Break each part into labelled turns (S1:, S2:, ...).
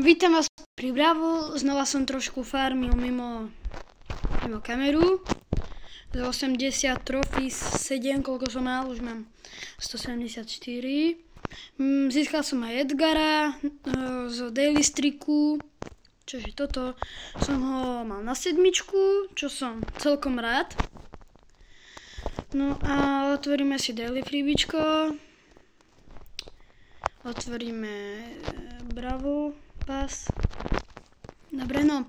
S1: Vítam vás pri Bravo, znova som trošku farmil mimo kameru. Z 80 trofí 7, koľko som mal, už mám 174. Získal som aj Edgara z Daily Streaku, čože toto som ho mal na 7, čo som celkom rád. No a otvoríme si Daily Freebičko. Otvoríme Bravo Pass. Dobre, no.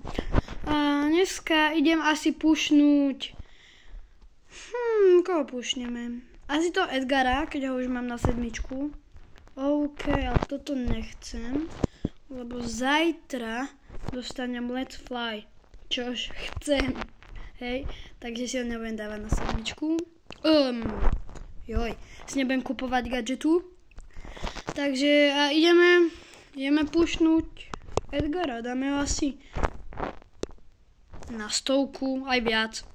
S1: A dneska idem asi pušnúť... koho pušneme? Asi to Edgara, keď ho už mám na 7. OK, ale toto nechcem, lebo zajtra dostanem Let's Fly, čož chcem. Hej, takže si ho nebudem dávať na 7. Si nebudem kupovať gadžetu. Takže a ideme pušnúť Edgara, dáme ho asi na 100, aj viac.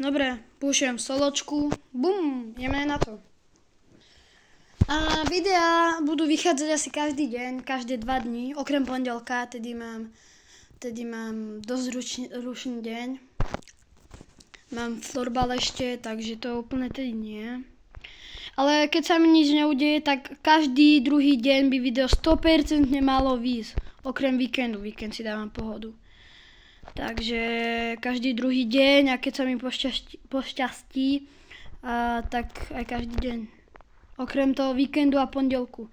S1: Dobre, púšujem soločku, bum, ideme na to. A videá budú vychádzať asi každý deň, každé 2 dní, okrem pondelka, tedy mám dosť rušný deň. Mám florbal ešte, takže to úplne tedy nie. Ale keď sa mi nič neudeje, tak každý druhý deň by video 100% malo výjsť. Okrem víkendu, víkend si dávam pohodu. Takže každý druhý deň a keď sa mi pošťastí, tak aj každý deň. Okrem toho víkendu a pondelku.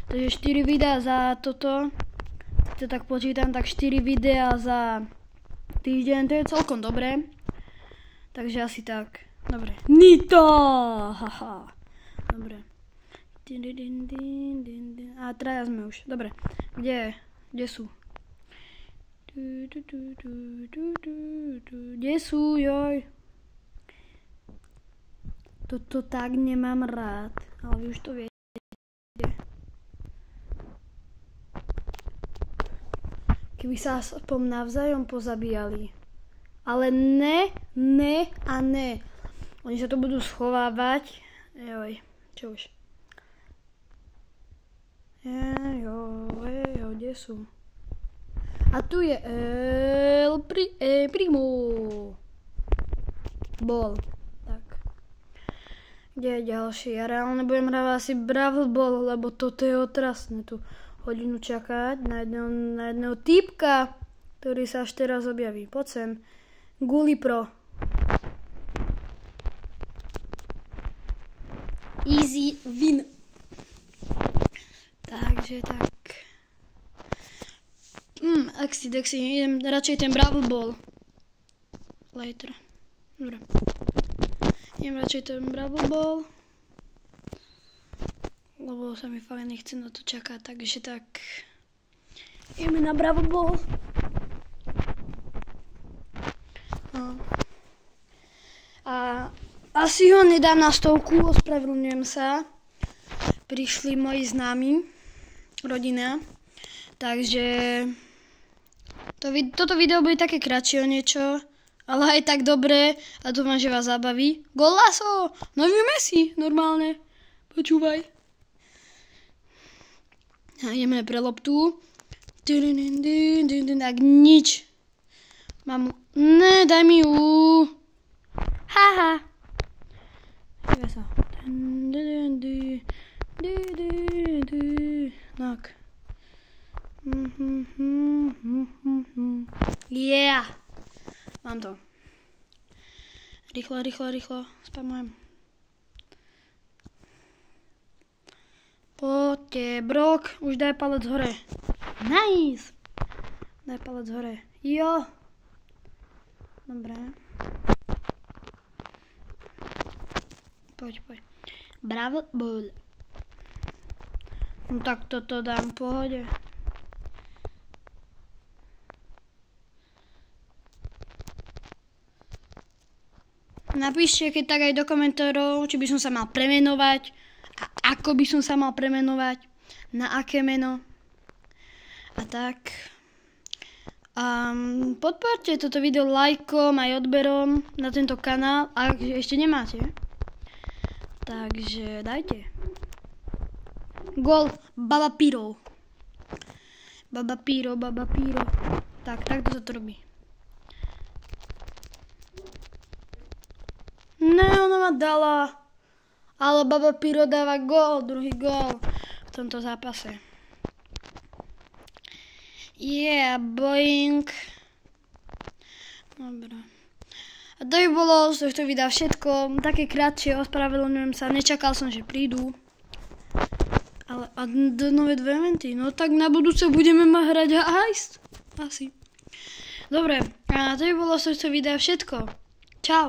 S1: Takže 4 videá za toto. Keď to tak počítam, tak 4 videá za týždeň, to je celkom dobré. Takže asi tak. Dobre. Nito! Haha. Dobre. A traja sme už. Dobre. Kde sú? Kde sú, joj? Toto tak nemám rád. Ale vy už to viete. Keby sa aspoň navzájom pozabíjali. Ale ne. Oni sa to budú schovávať. Joj. Čo už? Kde sú? A tu je Primo. Bol. Tak. Kde je ďalší? Ja reálne budem hrávať asi Bravo Ball, lebo toto je otrasné. Tu hodinu čakať na jedného týpka, ktorý sa až teraz objaví. Poď sem. Guli Pro. Easy win. Takže tak. Dexy, idem radšej ten Bravo Ball. Later. Dobre. Idem radšej ten Bravo Ball. Lebo sa mi fakt nechce na to čakať, takže tak. Ideme na Bravo Ball. No. A asi ho nedám na 100, ospravedlňujem sa. Prišli moji známi, rodina. Takže toto video bude také kratšie o niečo, ale aj tak dobré a dúfam, že vás zabaví. Golazo! Nový Messi, normálne. Počúvaj. A ideme pre loptu. Tak nič. Mám... Ne, daj mi ju. Haha. Dívej sa. Tak. Yeah. Mám to. Rýchlo. Spamujem. Poďte, Brok. Už daj palec hore. Nice. Daj palec hore. Jo. Dobre. Poď. Bravo Ball. No tak toto dám v pohode. Napíšte keď tak aj do komentárov, či by som sa mal premenovať a ako by som sa mal premenovať, na aké meno a tak. Podporte toto video lajkom aj odberom na tento kanál, ak ešte nemáte. Takže dajte. Gól Baba Piro. Baba Piro. Tak, takto sa to robí. Ne, ona ma dala. Ale Baba Piro dáva gól, druhý gól v tomto zápase. Yeah, boing. Dobre. A to by bolo z tohto videa všetko. Také krátšie, ospravedlňujem sa. Nečakal som, že prídu. Ale a nové 2 eventy. No tak na budúce budeme hrať Heist. Asi. Dobre, a to by bolo z tohto videa všetko. Čau.